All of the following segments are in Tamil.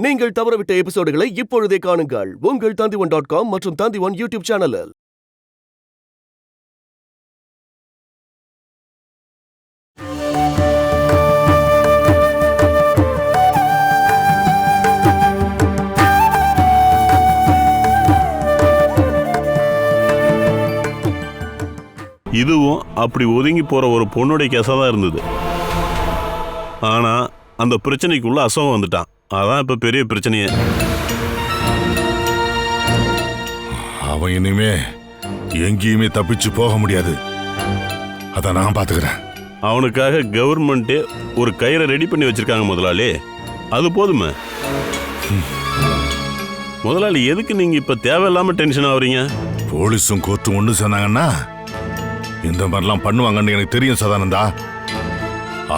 நீங்கள் தவறவிட்ட எபிசோடுகளை இப்பொழுதே காணுங்கள் உங்கள் Tandivan.com மற்றும் Tandivan யூடியூப் சேனலில். இதுவும் அப்படி ஒதுங்கி போற ஒரு பொண்ணுடைய கேஸா தான் இருந்தது. ஆனா அந்த பிரச்சனைக்குள்ள அசோகம் வந்துட்டான். அதான் இப்ப பெரிய பிரச்சனையே. அவன் இனிமே எங்கேயுமே தப்பிச்சு போக முடியாது. அத நான் பாத்துக்கிறேன். அவனுக்காக கவர்மெண்டே ஒரு கயிறை ரெடி பண்ணி வச்சிருக்காங்க முதலாளி. அது போதுமே. முதலாளி, எதுக்கு நீங்க இப்ப தேவையில்லாம டென்ஷன் ஆகுறீங்க? போலீஸும் கோர்ட்டும் ஒண்ணு சொன்னாங்கன்னா இந்த மாதிரிலாம் பண்ணுவாங்கன்னு எனக்கு தெரியும் சதானந்தா.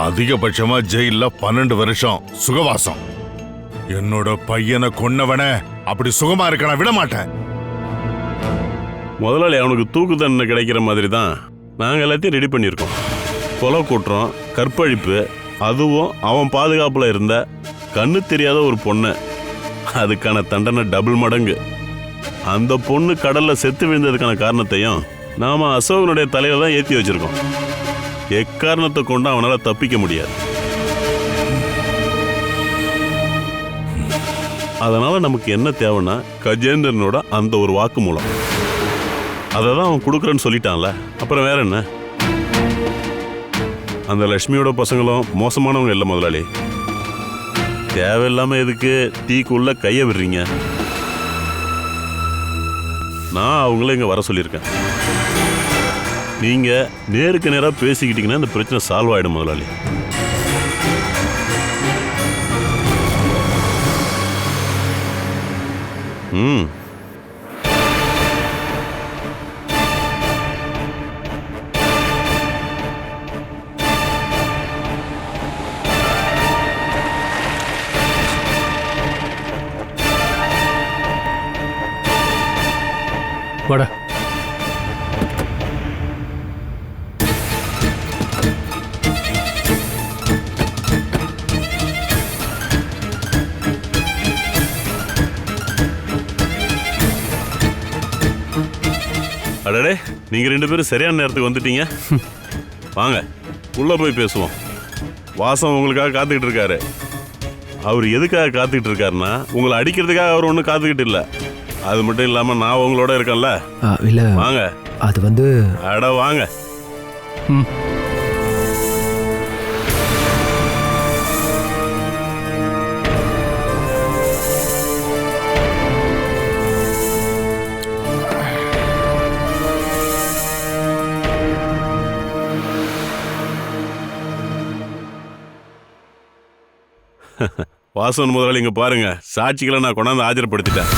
அதிகபட்சமா ஜெயில 12 வருஷம் சுகவாசம். என்னோட பையனை கொன்னவன அப்படி சுகமா இருக்க நான் விட மாட்டேன். முதலாளி, அவனுக்கு தூக்கு தண்டனை கிடைக்கிற மாதிரி தான் நாங்கள் எல்லாத்தையும் ரெடி பண்ணியிருக்கோம். கொலை குற்றம், கற்பழிப்பு, அதுவும் அவன் பாதுகாப்பில் இருந்த கண்ணு தெரியாத ஒரு பொண்ணு. அதுக்கான தண்டனை டபுள் மடங்கு. அந்த பொண்ணு கடலில் செத்து விழுந்ததுக்கான காரணத்தையும் நாம் அசோகனுடைய தலையில தான் ஏற்றி வச்சிருக்கோம். எக்காரணத்தை கொண்டு அவனால் தப்பிக்க முடியாது. அதனால் நமக்கு என்ன தேவைன்னா கஜேந்திரனோட அந்த ஒரு வாக்கு மூலம். அதை தான் அவன் கொடுக்குறேன்னு சொல்லிட்டான்ல, அப்புறம் வேற என்ன? அந்த லட்சுமியோட பசங்களும் மோசமானவங்க இல்லை முதலாளி. தேவையில்லாமல் எதுக்கு தீக்குள்ள கையை விடுறீங்க? நான் அவங்கள இங்கே வர சொல்லியிருக்கேன். நீங்கள் நேருக்கு நேராக பேசிக்கிட்டீங்கன்னா இந்த பிரச்சனை சால்வ் ஆகிடும் முதலாளி. வாடா. அடடே, நீங்கள் 2 பேரும் சரியான நேரத்துக்கு வந்துட்டீங்க. வாங்க உள்ளே போய் பேசுவோம். வாசம் உங்களுக்காக காத்துக்கிட்டு இருக்காரு. அவர் எதுக்காக காத்துக்கிட்டு இருக்காருன்னா உங்களை அடிக்கிறதுக்காக அவர் ஒன்றும் காத்துக்கிட்டு இல்லை. அது மட்டும் இல்லாமல் நான் உங்களோட இருக்கேன்ல. இல்லை வாங்க. அது வந்து அட வாங்க. வாசன் முதலாளி, இங்க பாருங்க, சாட்சிகளை நான் கொண்டாந்து ஆஜர்படுத்திட்டேன்.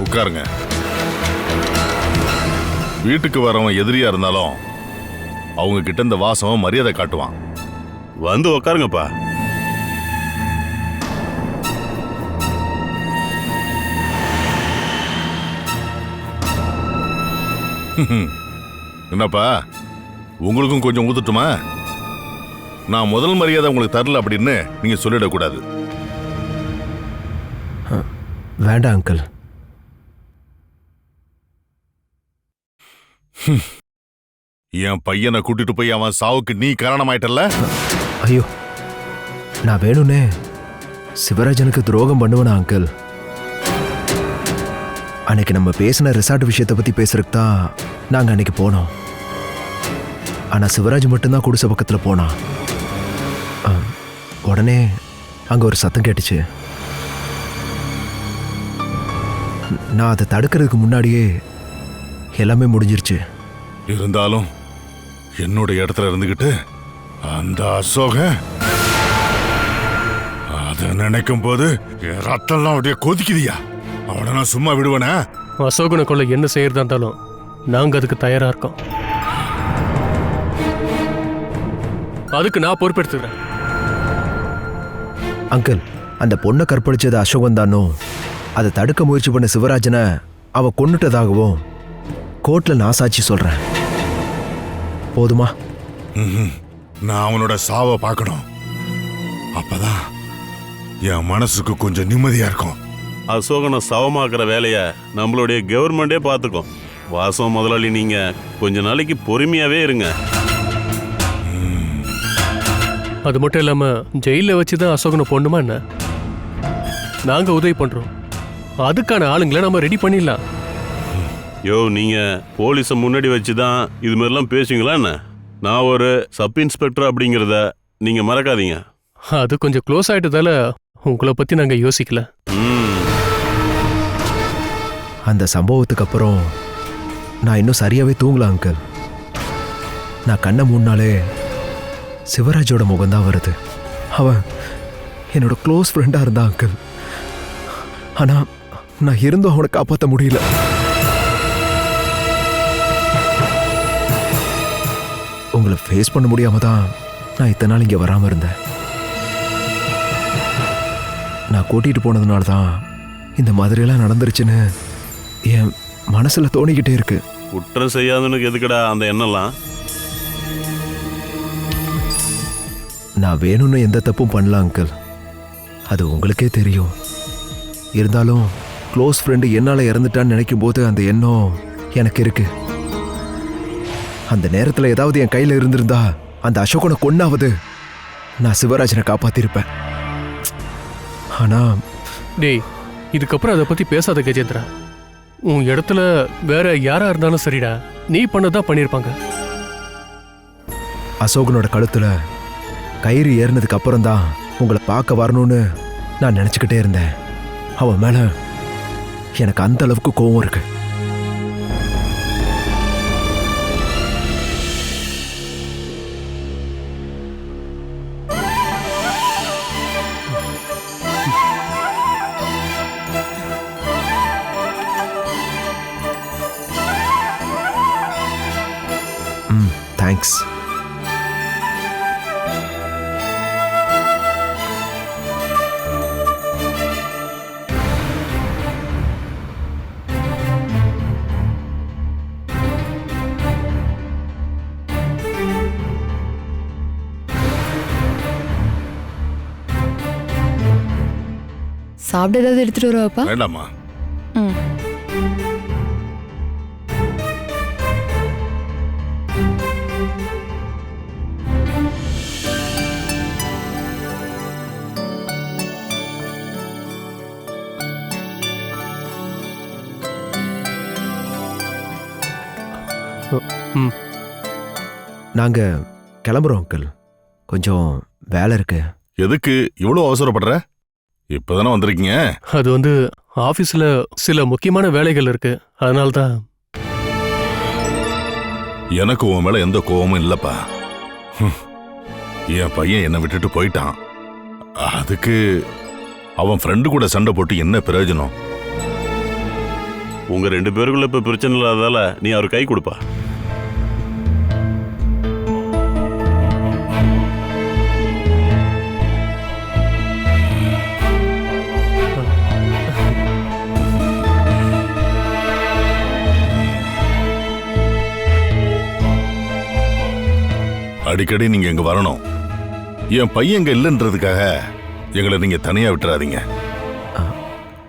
உட்காருங்க. வீட்டுக்கு வரவன் எதிரியா இருந்தாலும் அவங்க கிட்ட இந்த வாசம் மரியாதை காட்டுவான். வந்து உக்காருங்கப்பா. என்னப்பா, உங்களுக்கும் கொஞ்சம் ஊத்துட்டுமா? நான் முதல் மரியாதை உங்களுக்கு தரல அப்படின்னு நீங்க சொல்லிடக்கூடாது. வேண்டாம் அங்கிள். என் பையனை கூட்டிட்டு போய் அவன் சாவுக்கு நீ காரணமாயிட்டல்ல? ஐயோ, நான் வேணும்னே சிவராஜனுக்கு துரோகம் பண்ணுவேனா அங்கிள்? அன்னைக்கு நம்ம பேசின ரிசார்ட் விஷயத்தை பத்தி பேசுறதுக்கு தான் நாங்க அன்னைக்கு போனோம். ஆனா சிவராஜ் மட்டும்தான் குடிசை பக்கத்துல போனான். உடனே அங்க ஒரு சத்தம் கேட்டுச்சு. நான் அதை தடுக்கிறதுக்கு முன்னாடியே எல்லாமே முடிஞ்சிருச்சு. இருந்தாலும் என்னோட இடத்துல இருந்துகிட்டு அந்த அசோக அத நினைக்கும் போது ரத்தம்லாம் அப்படியே கொதிக்குதியா. அவனை நான் சும்மா விடுவேனா? அசோகனை கொள்ள என்ன செய்யறதா இருந்தாலும் நாங்க அதுக்கு தயாரா இருக்கோம். அதுக்கு நான் பொறுப்பெடுத்துக்கிறேன். அங்கிள், அந்த பொண்ணை கற்பழிச்சது அசோகன் தானோ, அதை தடுக்க முயற்சி பண்ண சிவராஜனை அவ கொன்னுட்டதாகவும் கோர்ட்ல நான் சாட்சி சொல்றேன். போதுமா? நான் அவனோட சாவை பார்க்கணும். அப்பதான் என் மனசுக்கு கொஞ்சம் நிம்மதியா இருக்கும். அசோகனை சவமாக்குற வேலைய நம்மளுடைய கவர்மெண்டே பார்த்துக்கும். வாசம் முதலாளி, நீங்க கொஞ்ச நாளைக்கு பொறுமையாவே இருங்க. அது மட்டும் இல்லாம ஜெயில வச்சுதான் அசோகனை பொண்ணுமா என்ன? நாங்க உதவி பண்றோம், அதுக்கான ஆளுங்களை நம்ம ரெடி பண்ணிடலாம். யோ, நீங்க போலீஸை முன்னாடி வச்சுதான் இது மாதிரிலாம் பேசுவீங்களா என்ன? நான் ஒரு சப் இன்ஸ்பெக்டர் அப்படிங்கிறத நீங்க மறக்காதீங்க. அது கொஞ்சம் க்ளோஸ் ஆயிட்டதால உங்களை பத்தி நாங்க யோசிக்கல. அந்த சம்பவத்துக்கு அப்புறம் நான் இன்னும் சரியாவே தூங்கல அங்கிள். நான் கண்ணை மூடினாலே சிவராஜோட முகம்தான் வருது. அவன் என்னோட க்ளோஸ் ஃப்ரெண்டா இருந்தான் அங்கிள். ஆனா நான் இருந்தும் அவனை காப்பாற்ற முடியல. உங்களை ஃபேஸ் பண்ண முடியாம தான் நான் இத்தனை நாள் இங்கே வராமல் இருந்தேன். நான் கூட்டிகிட்டு போனதுனால தான் இந்த மாதிரியெல்லாம் நடந்துருச்சுன்னு என் மனசில் தோணிக்கிட்டே இருக்கு. குற்றம் செய்யாதவனுக்கு எதுக்கடா அந்த எண்ணம்லாம்? நான் வேணும்னு எந்த தப்பும் பண்ணல அங்கிள், அது உங்களுக்கே தெரியும். இருந்தாலும் க்ளோஸ் ஃப்ரெண்டு என்னால் இறந்துட்டான்னு நினைக்கும் போது அந்த எண்ணம் எனக்கு இருக்கு. அந்த நேரத்தில் ஏதாவது என் கையில் இருந்திருந்தா அந்த அசோகனை கொன்னாவது நான் சிவராஜனை காப்பாத்திருப்பேன். ஆனா டேய், இதுக்கப்புறம் அதை பத்தி பேசாத கஜேந்திரா. உன் இடத்துல வேற யாரா இருந்தாலும் சரிடா, நீ பண்ணதான் பண்ணிருப்பாங்க. அசோகனோட கழுத்துல கயிறு ஏறினதுக்கு அப்புறம் தான் உங்களை பார்க்க வரணும்னு நான் நினச்சிக்கிட்டே இருந்தேன். அவன் மேல எனக்கு அந்த அளவுக்கு கோவம் இருக்கு. தேங்க்ஸ். சாப்பிட ஏதாவது எடுத்துட்டு வருவாப்பா? வேண்டாமா? ம். ம். நாங்க கிளம்புறோம் அங்கிள், கொஞ்சம் வேலை இருக்கு. எதுக்கு இவ்வளவு அவசரப்படுற? இப்பதானே வந்திருக்கீங்க. அது வந்து ஆபீஸ்ல சில முக்கியமான வேலைகள் இருக்கு, அதனால்தான். எனக்கு உன் மேல எந்த கோவமும் இல்லப்பா. என் பையன் என்னை விட்டுட்டு போயிட்டான். அதுக்கு அவன் ஃப்ரெண்டு கூட சண்டை போட்டு என்ன பிரயோஜனம்? உங்க 2 பேருக்குள்ள இப்ப பிரச்சனை இல்லாததால நீ அவர் கை கொடுப்பா. அடிக்கடி நீங்க இங்க வரணும். என் பையன் இங்க இல்லைன்றதுக்காக எங்களை நீங்க தனியா விட்டுறாதீங்க.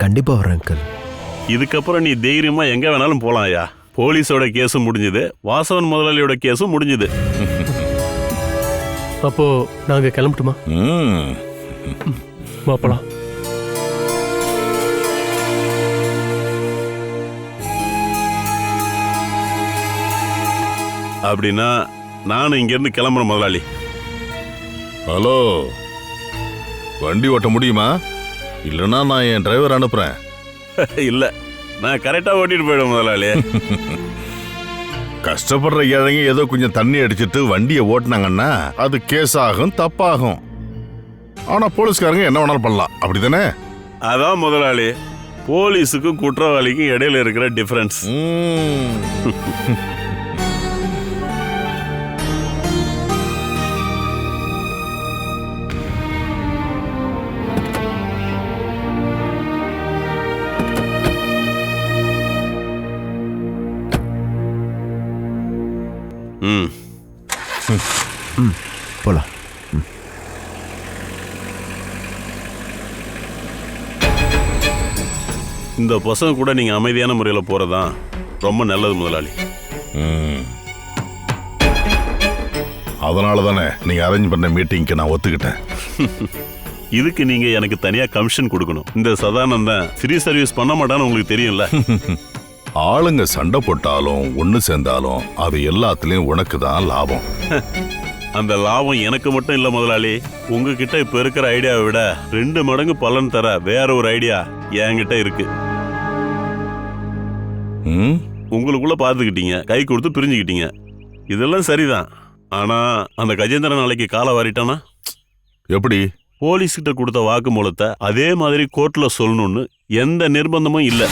கண்டிப்பா வரேன் அங்கிள். இதுக்கப்புறம் நீ தைரியமா எங்க வேணாலும் போலாம் ஐயா. போலீஸோட கேஸும் முடிஞ்சது, வாசவன் முதலாளியோட கேஸும் முடிஞ்சது. அப்போ நாங்க கிளம்பட்டுமா? போலாம். அப்படின்னா நானும் இங்க இருந்து கிளம்புறேன் முதலாளி. ஹலோ, வண்டி ஓட்ட முடியுமா? இல்லைன்னா நான் என் டிரைவர் அனுப்புறேன். இல்ல, நான் கரெக்டா ஓட்டிட்டு போயிடுவேன் முதலாளி. கஷ்டப்படுற ஏழைங்க ஏதோ கொஞ்சம் தண்ணி அடிச்சிட்டு வண்டியை ஓட்டினாங்கன்னா அது கேஸ் ஆகும், தப்பாகும். ஆனா போலீஸ்காரங்க என்ன வேணாலும் பண்ணலாம், அப்படிதானே? அதான் முதலாளி, போலீஸுக்கும் குற்றவாளிக்கும் இடையில இருக்கிற டிஃபரன்ஸ். இந்த பசங்க கூட நீங்க அமைதியான முறையில் போறதான் ரொம்ப நல்லது முதலாளி. அதனால தானே நீங்க அரேஞ்ச் பண்ண மீட்டிங்க்கு நான் ஒத்துக்கிட்டேன். இதுக்கு நீங்க எனக்கு தனியா கமிஷன் கொடுக்கணும். இந்த சதானந்தன் ஃப்ரீ சர்வீஸ் பண்ண மாட்டான்னு உங்களுக்கு தெரியும்ல. ஆளுங்க சண்டை போட்டாலும் ஒண்ணு சேர்ந்தாலும் அது எல்லாத்துலயும் உனக்கு தான் லாபம். அந்த லாபம் எனக்கு மட்டும் இல்ல முதலாளி. உங்ககிட்ட இப்ப இருக்கிற ஐடியாவை விட 2 மடங்கு பலன் தர வேற ஒரு ஐடியா என்கிட்ட இருக்கு. உங்களுக்குள்ள பார்த்துக்கிட்டீங்க, கை கொடுத்து பிரிஞ்சுக்கிட்டீங்க, இதெல்லாம் சரிதான். ஆனா அந்த கஜேந்திரன் நாளைக்கு காலை வாரிட்டானா எப்படி? போலீஸ் கிட்ட கொடுத்த வாக்குமூலத்தை அதே மாதிரி கோர்ட்ல சொல்லணும்னு எந்த நிர்பந்தமும் இல்ல.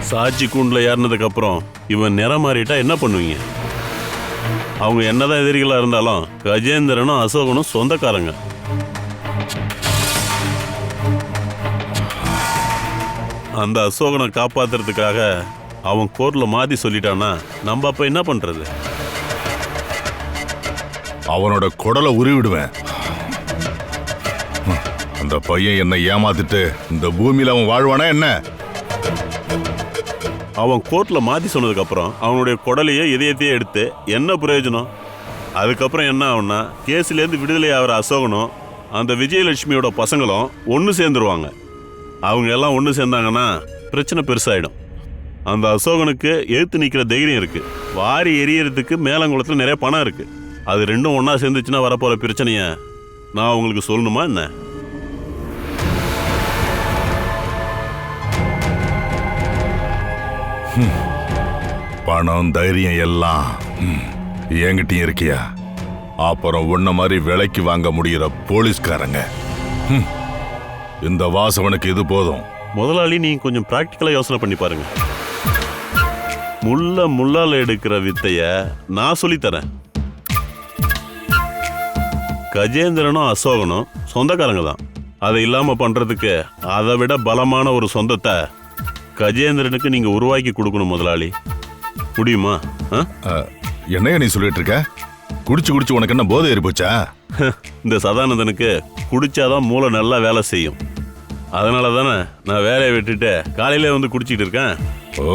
சாட்சி கூண்டுல ஏறினதுக்கு அப்புறம் இவன் நிறம் மாறிட்டா என்ன பண்ணுவீங்க? அவங்க என்னதான் எதிரிகளா இருந்தாலும் கஜேந்திரனும் அசோகனும் சொந்தக்காரங்க. அந்த அசோகனை காப்பாத்துறதுக்காக அவன் கோர்ட்ல மாத்தி சொல்லிட்டானா நம்ம அப்ப என்ன பண்றது? அவனோட குடலை உருவிடுவேன். அந்த பையன் என்னை ஏமாத்திட்டு இந்த பூமியில அவன் வாழ்வானா என்ன? அவன் கோர்ட்ல மாத்தி சொன்னதுக்கு அப்புறம் அவனுடைய குடலையே இதயத்தையே எடுத்து என்ன பிரயோஜனம்? அதுக்கப்புறம் என்ன ஆகும்னா கேஸ்லேருந்து விடுதலை ஆகிற அசோகனும் அந்த விஜயலட்சுமியோட பசங்களும் ஒன்று சேர்ந்துருவாங்க. அவங்க எல்லாம் ஒன்று சேர்ந்தாங்கன்னா பிரச்சனை பெருசாயிடும். அந்த அசோகனுக்கு எழுத்து நிற்கிற தைரியம் இருக்கு, வாரி எரியறதுக்கு மேலங்குளத்தில் நிறைய பணம் இருக்கு. அது ரெண்டும் ஒன்றா சேர்ந்துச்சுன்னா வரப்போகிற பிரச்சனைய நான் உங்களுக்கு சொல்லணுமா என்ன? பணம் தைரியம் எல்லாம் என்கிட்டயும் இருக்கியா? அப்புறம் உன்ன மாதிரி விலைக்கு வாங்க முடிகிற போலீஸ்காரங்க. இந்த வாசவனுக்கு இது போதும். முதலாளி நீங்க கொஞ்சம் பிராக்டிக்கலா யோசனை பண்ணி பாருங்க. முள்ளால எடுக்கிற வித்தைய நான் சொல்லித்தரேன். கஜேந்திரனும் அசோகனும் சொந்தக்காரங்க தான். அதை இல்லாம பண்றதுக்கு அதை விட பலமான ஒரு சொந்தத்தை கஜேந்திரனுக்கு நீங்க உருவாக்கி கொடுக்கணும் முதலாளி. முடியுமா? என்னைய நீ சொல்லிட்டு இருக்க? குடிச்சு குடிச்சு உனக்கு என்ன போதை ஏறி போச்சா? இந்த சதானந்தனுக்கு குடிச்சாதான் மூளை நல்லா வேலை செய்யும். அதனால தானே நான் வேலையை விட்டுட்டு காலையில வந்து குடிச்சிட்டு இருக்கேன். ஓ,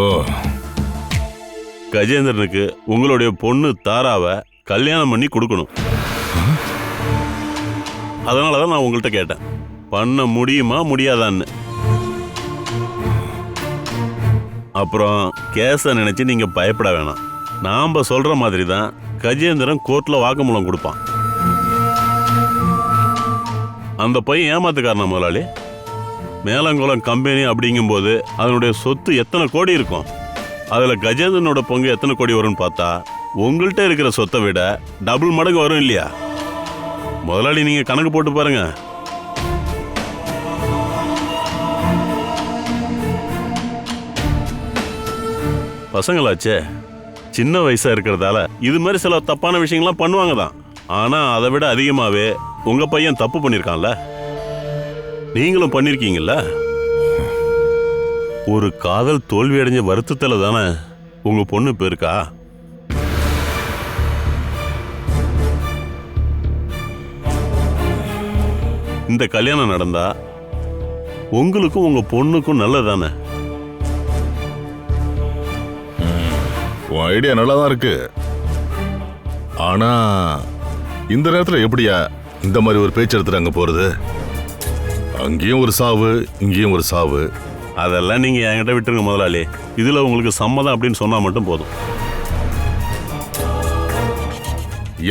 கஜேந்திரனுக்கு உங்களுடைய பொண்ணு தாராவை கல்யாணம் பண்ணி கொடுக்கணும். அதனால தான் நான் உங்கள்கிட்ட கேட்டேன், பண்ண முடியுமா முடியாதான்னு. அப்புறம் கேஸை நினைச்சு நீங்க பயப்பட வேணாம். நாம சொல்ற மாதிரி தான் கஜேந்திரன் கோர்ட்ல வாக்குமூலம் கொடுப்பான். அந்த பையன் ஏமாத்துக்காரனா முதலாளி? மேலங்குளம் கம்பெனி அப்படிங்கும்போது அதனுடைய சொத்து எத்தனை கோடி இருக்கும்? அதுல கஜேந்திரனோட பங்கு எத்தனை கோடி வரும்னு பார்த்தா உங்கள்கிட்ட இருக்கிற சொத்தை விட டபுள் மடங்கு வரும் இல்லையா? முதலாளி நீங்க கணக்கு போட்டு பாருங்க. பசங்களாச்சே, சின்ன வயசா இருக்கிறதால இது மாதிரி சில தப்பான விஷயங்கள்லாம் பண்ணுவாங்க தான். ஆனா அதை விட அதிகமாவே உங்க பையன் தப்பு பண்ணிருக்கான்ல, நீங்களும் பண்ணிருக்கீங்கல்ல. ஒரு காதல் தோல்வி அடைஞ்ச வருத்தத்துல தானே உங்க பொண்ணு இப்ப இருக்கா. இந்த கல்யாணம் நடந்தா உங்களுக்கும் உங்க பொண்ணுக்கும் நல்லதானே? உன் ஐடியா நல்லா தான் இருக்கு. ஆனா இந்த நேரத்துல எப்படியா இந்த மாதிரி ஒரு பேச்சு எடுத்துட்டு அங்க போறது? அங்கேயும் ஒரு சாவு, இங்கேயும் ஒரு சாவு. அதெல்லாம் நீங்க என்கிட்ட விட்டுருங்க முதலாளி. இதுல உங்களுக்கு சம்மதம் அப்படின்னு சொன்னா மட்டும் போதும்.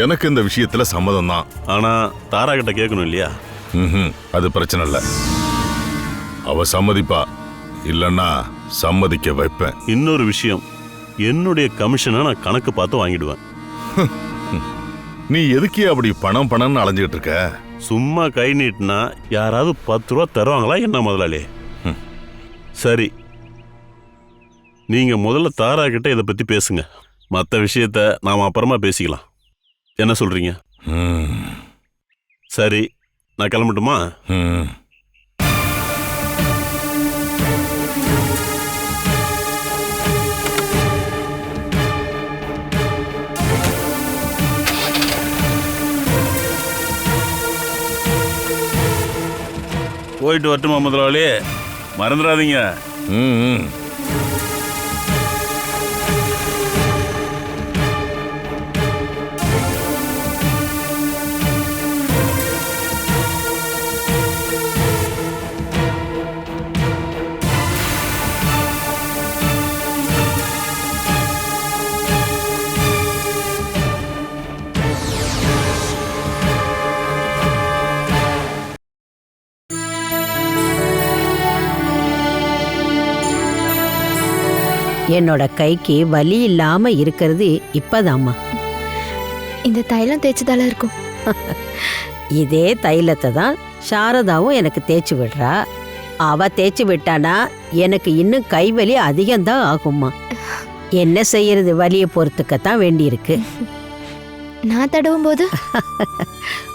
எனக்கு இந்த விஷயத்துல சம்மதம் தான். ஆனா தாரா கிட்ட கேட்கணும் இல்லையா? அது பிரச்சனை இல்ல. அவ சம்மதிப்பா, இல்லன்னா சம்மதிக்க வைப்பேன். இன்னொரு விஷயம், என்னுடைய கமிஷனை நான் கணக்கு பார்த்து வாங்கிடுவேன். நீ எதுக்கே அப்படி பணம் பணம்னு அலைஞ்சிட்டு இருக்க? சும்மா கை நீட்டினா யாராவது 10 ரூபா தருவாங்களா என்ன முதலாளி? சரி, நீங்க முதல்ல தாரா கிட்ட இதை பத்தி பேசுங்க. மற்ற விஷயத்த நாம அப்புறமா பேசிக்கலாம். என்ன சொல்றீங்க? சரி, நான் கிளம்பட்டுமா? போயிட்டு வரட்டுமா முதலாளி? மறந்துடாதீங்க. ம். என்னோட கைக்கு வலி இல்லாம இருக்கிறது இப்பதாம்மா. இந்த தைலம் தேய்ச்சதால இருக்கும். இதே தைலத்தை தான் சாரதாவும் எனக்கு தேய்ச்சி விடுறா. அவ தேய்ச்சி விட்டானா எனக்கு இன்னும் கைவலி அதிகம்தான் ஆகும்மா. என்ன செய்யறது, வலியை பொறுத்துக்கத்தான் வேண்டியிருக்கு. நான் தடவும் போது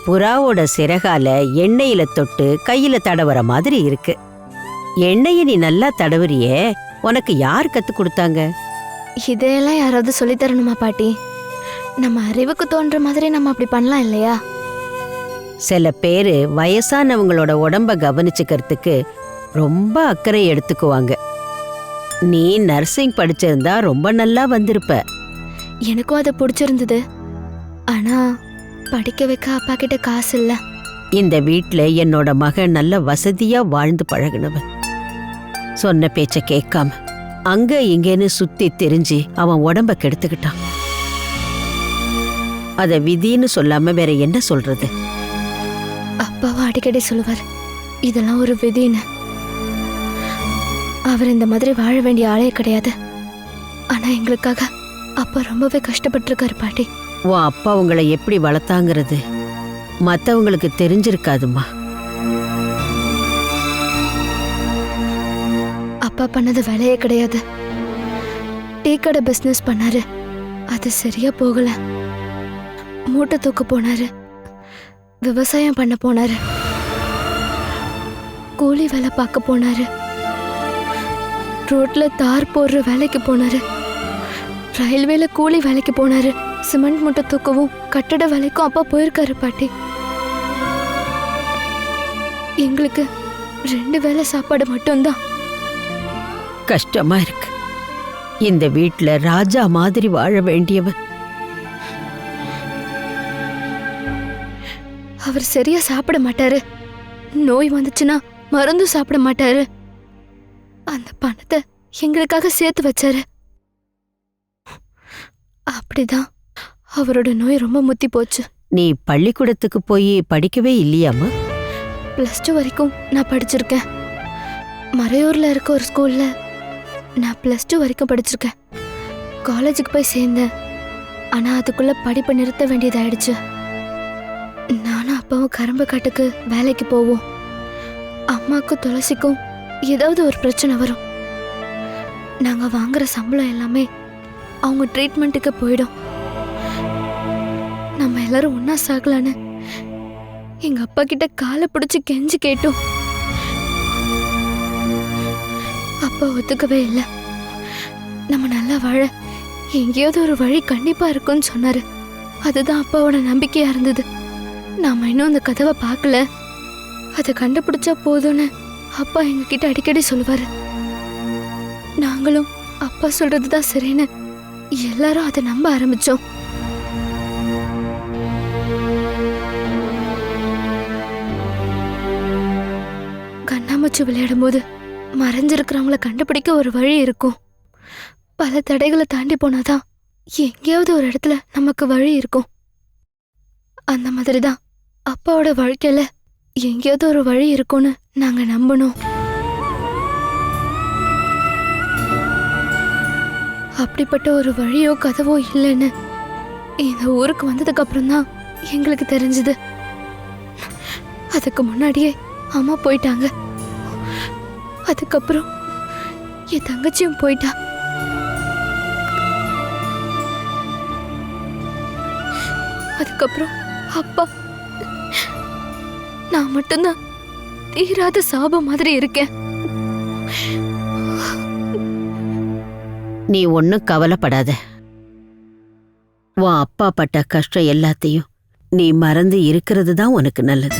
புறாவோட சிறகால எண்ணெயில தொட்டு கையில தடவுற மாதிரி இருக்கு. எண்ணெயை நீ நல்லா தடவுறியே, உனக்கு யார் கத்து கொடுத்தாங்க? இதையெல்லாம் யாராவது சொல்லி தரணுமா பாட்டி? நம்ம அறிவுக்கு தோன்ற மாதிரி நம்ம அப்படி பண்ணலாம் இல்லையா? சில பேரு வயசானவங்களோட உடம்ப கவனிச்சுக்கிறதுக்கு ரொம்ப அக்கறை எடுத்துக்குவாங்க. நீ நர்சிங் படிச்சிருந்தா ரொம்ப நல்லா வந்திருப்ப. எனக்கும் அது பிடிச்சிருந்தது. ஆனா படிக்க வைக்க அப்பா கிட்ட காசு இல்ல. இந்த வீட்ல என்னோட மகன் நல்ல வசதியா வாழ்ந்து பழகுனவன். சொன்ன பேச்ச கேட்காம அங்க இங்கேன்னு சுத்தி திரிஞ்சு அவன் உடம்ப கெடுத்துக்கிட்டான். அத விதின்னு சொல்லாம வேற என்ன சொல்றது? அப்பாவும் அடிக்கடி சொல்லுவார், இதெல்லாம் ஒரு விதின்னு. அவர் இந்த மாதிரி வாழ வேண்டிய ஆளே கிடையாது. ஆனா எங்களுக்காக அப்பா ரொம்பவே கஷ்டப்பட்டிருக்காரு பாட்டி. உன் அப்பா உங்களை எப்படி வளர்த்தாங்கிறது மத்தவங்களுக்கு தெரிஞ்சிருக்காதுமா. அப்பா பண்ணது வேலையே கிடையாது. டீ கடை பிசினஸ் பண்ணாரு, அது சரியா போகல. மூட்டை தூக்க போனாரு, விவசாயம் பண்ண போனாரு, கூலி வேலை பார்க்க போனாரு, ரோட்ல தார் போடுற வேலைக்கு போனாரு, ரயில்வேல கூலி வேலைக்கு போனாரு, சிமெண்ட் மூட்டை தூக்கவும் கட்டட வேலைக்கும் அப்பா போயிருக்காரு பாட்டி. எங்களுக்கு 2 வேளை சாப்பாடு மட்டும்தான். கஷ்டமா இருக்கு. இந்த வீட்ல ராஜா மாதிரி வாழ வேண்டியவன். அவர் சரியா சாப்பிட மாட்டாரு. நோய் வந்துச்சுன்னா மருந்து சாப்பிட மாட்டாரு. அந்த பணத்தை எங்களுக்காக சேர்த்து வச்சாரு. அப்படிதான் அவரோட நோய் ரொம்ப முத்தி போச்சு. நீ பள்ளிக்கூடத்துக்கு போய் படிக்கவே இல்லையாமா? +2 வரைக்கும் நான் படிச்சிருக்கேன். மறையூர்ல இருக்க ஒரு ஸ்கூல்ல நான் +2 வரைக்கும் படிச்சிருக்கேன். காலேஜுக்கு போய் சேர்ந்தேன். ஆனா அதுக்குள்ள படிப்பை நிறுத்த வேண்டியதாயிடுச்சு. நானும் அப்பாவும் கரும்பு காட்டுக்கு வேலைக்கு போவோம். அம்மாக்கும் துளசிக்கும் ஏதாவது ஒரு பிரச்சனை வரும். நாங்க வாங்குற சம்பளம் எல்லாமே அவங்க ட்ரீட்மெண்ட்டுக்கு போயிடும். நம்ம எல்லாரும் ஒன்னா சாகலான்னு எங்க அப்பா கிட்ட காலை பிடிச்சு கெஞ்சி கேட்டோம். அப்பா ஒத்துக்கவே இல்லை. நம்ம நல்லா வாழ எங்கேயாவது ஒரு வழி கண்டிப்பா இருக்குன்னு சொன்னாரு. அதுதான் அப்பாவோட நம்பிக்கையா இருந்தது. நாம இன்னும் அந்த கதவை பார்க்கல, அதை கண்டுபிடிச்சா போதும்னு அப்பா எங்ககிட்ட அடிக்கடி சொல்லுவாரு. நாங்களும் அப்பா சொல்றதுதான் சரின்னு எல்லாரும் அதை நம்ப ஆரம்பிச்சோம். கண்ணாமூச்சி விளையாடும் போது மறைஞ்சிருக்கிறவங்கள கண்டுபிடிக்க ஒரு வழி இருக்கும். பல தடைகளை தாண்டி போனாதான் எங்கேயாவது ஒரு இடத்துல நமக்கு வழி இருக்கும். அந்த மாதிரிதான் அப்பாவோட வாழ்க்கையில எங்கேயாவது ஒரு வழி இருக்கும்னு நாங்க நம்பணும். அப்படிப்பட்ட ஒரு வழியோ கதவோ இல்லைன்னு இந்த ஊருக்கு வந்ததுக்கு அப்புறம் தான் எங்களுக்கு தெரிஞ்சது. அதுக்கு முன்னாடியே அம்மா போயிட்டாங்க. அதுக்கப்புறம் என் தங்கச்சியும் போயிட்டா. அதுக்கப்புறம் அப்பா. நான் மட்டும்தான் தீராத சாபம் மாதிரி இருக்கேன். நீ ஒன்னும் கவலைப்படாத. உன் அப்பா பட்ட கஷ்டம் எல்லாத்தையும் நீ மறந்து இருக்கிறது தான் உனக்கு நல்லது.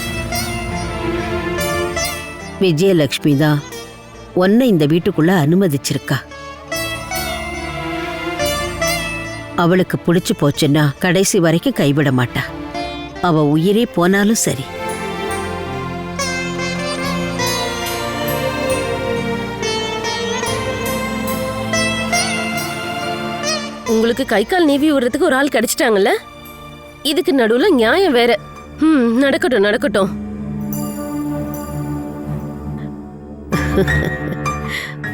விஜயலட்சுமி தான் உன்னை இந்த வீட்டுக்குள்ள அனுமதிச்சிருக்கா. அவளுக்கு பிடிச்சு போச்சுன்னா கடைசி வரைக்கும் கைவிட மாட்டா. அவ உயிரே போனாலும் சரி. உங்களுக்கு கை கால் நீவி விடுறதுக்கு ஒரு ஆள் கிடைச்சிட்டாங்கல்ல, இதுக்கு நடுவுல நியாயம் வேற. நடக்கட்டும் நடக்கட்டும்.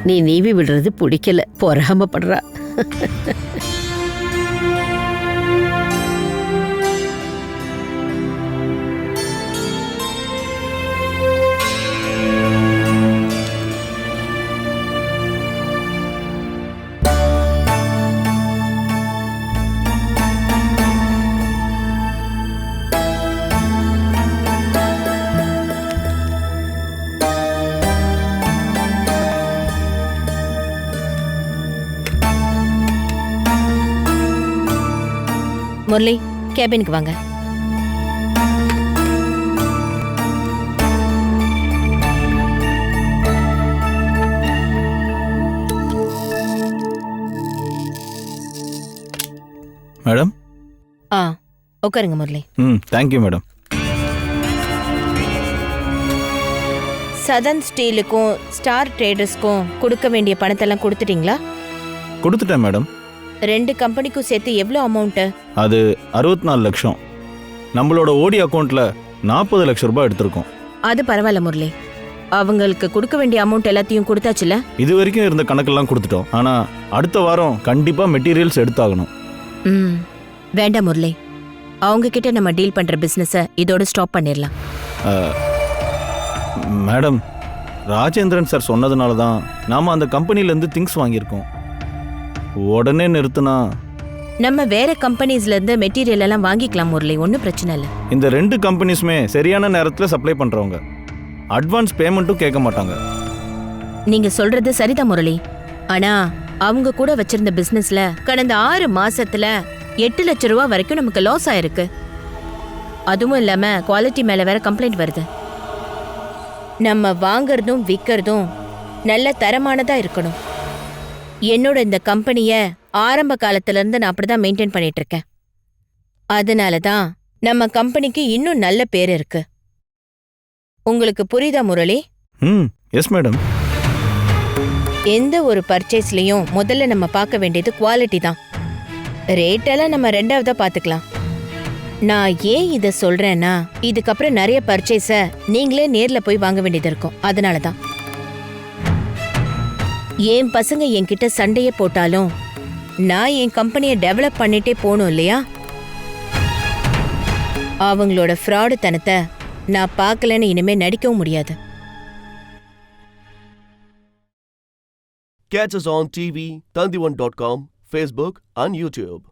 நீ நீவி விடுறது பிடிக்கல, பொறாமப்படுறா. முரளி, கேபினுக்கு வாங்க. மேடம். உட்காருங்க முரளி. Thank you madam. சதன் ஸ்டீலுக்கும் ஸ்டார் ட்ரேடர்ஸ்க்கும் கொடுக்க வேண்டிய பணத்தெல்லாம் கொடுத்துட்டீங்களா? கொடுத்துட்டேன் மேடம். 2 கம்பெனிக்கும் சேர்த்து எவ்வளோ அமௌண்ட்டு? அது 64 லட்சம். நம்மளோட ஓடி அக்கௌண்ட்ல 40 லட்சம் ரூபாய் எடுத்திருக்கோம். அது பரவாயில்ல முரளி, அவங்களுக்கு கொடுக்க வேண்டிய அமௌண்ட் எல்லாத்தையும் கொடுத்தாச்சுல? இது வரைக்கும் இருந்த கணக்கெல்லாம் கொடுத்துட்டோம். ஆனா அடுத்த வாரம் கண்டிப்பா மெட்டீரியல்ஸ் எடுத்தாகணும். வேண்டாம் முரளி, அவங்க கிட்ட நம்ம டீல் பண்ற பிசினஸை இதோட ஸ்டாப் பண்ணிடலாம். மேடம், ராஜேந்திரன் சார் சொன்னதுனால தான் நாம அந்த கம்பெனிலேருந்து திங்ஸ் வாங்கியிருக்கோம். உடனே நிறுத்தினா நம்ம வேற கம்பெனிஸ்ல இருந்து மெட்டீரியல் எல்லாம் வாங்கிக்கலாம் முரளி, ஒன்றும் பிரச்சனை இல்லை. இந்த 2 கம்பெனிஸுமே சரியான நேரத்தில் சப்ளை பண்றவங்க. அட்வான்ஸ் பேமெண்ட்டும் கேட்க மாட்டாங்க. நீங்க சொல்றது சரிதான் முரளி, ஆனா அவங்க கூட வச்சிருந்த பிசினஸ்ல கடந்த 6 மாசத்துல 8 லட்சம் ரூபாய் வரைக்கும் நமக்கு லாஸ் ஆயிருக்கு. அதுவும் இல்லாம குவாலிட்டி மேல வேற கம்ப்ளைண்ட் வருது. நம்ம வாங்கறதும் விற்கிறதும் நல்ல தரமானதா இருக்கணும். என்னோட இந்த கம்பெனியை ஆரம்ப காலத்துல இருந்து நான் அப்படிதான் மெயின்டைன் பண்ணிட்டு இருக்கேன். அதனாலதான் நம்ம கம்பெனிக்கு இன்னும் நல்ல பேர் இருக்கு. உங்களுக்கு புரியுதா முரளி? Yes madam. எந்த ஒரு பர்ச்சேஸ்லயும் முதல்ல நம்ம பார்க்க வேண்டியது குவாலிட்டி தான். ரேட்டெல்லாம் நம்ம 2வதா பார்த்துக்கலாம். நான் ஏன் இதை சொல்றேன்னா, இதுக்கப்புறம் நிறைய பர்ச்சேஸை நீங்களே நேர்ல போய் வாங்க வேண்டியது இருக்கும். அதனாலதான் என் பசங்க என்கிட்ட சண்டையே போட்டாலும் நான் என் கம்பெனியை டெவலப் பண்ணிட்டே போகணும் இல்லையா? அவங்களோட ஃப்ராடு தனத்தை நான் பார்க்கலன்னு இனிமே நடிக்கவும் முடியாது. Catch us on TV, Tandivan.com, Facebook and YouTube.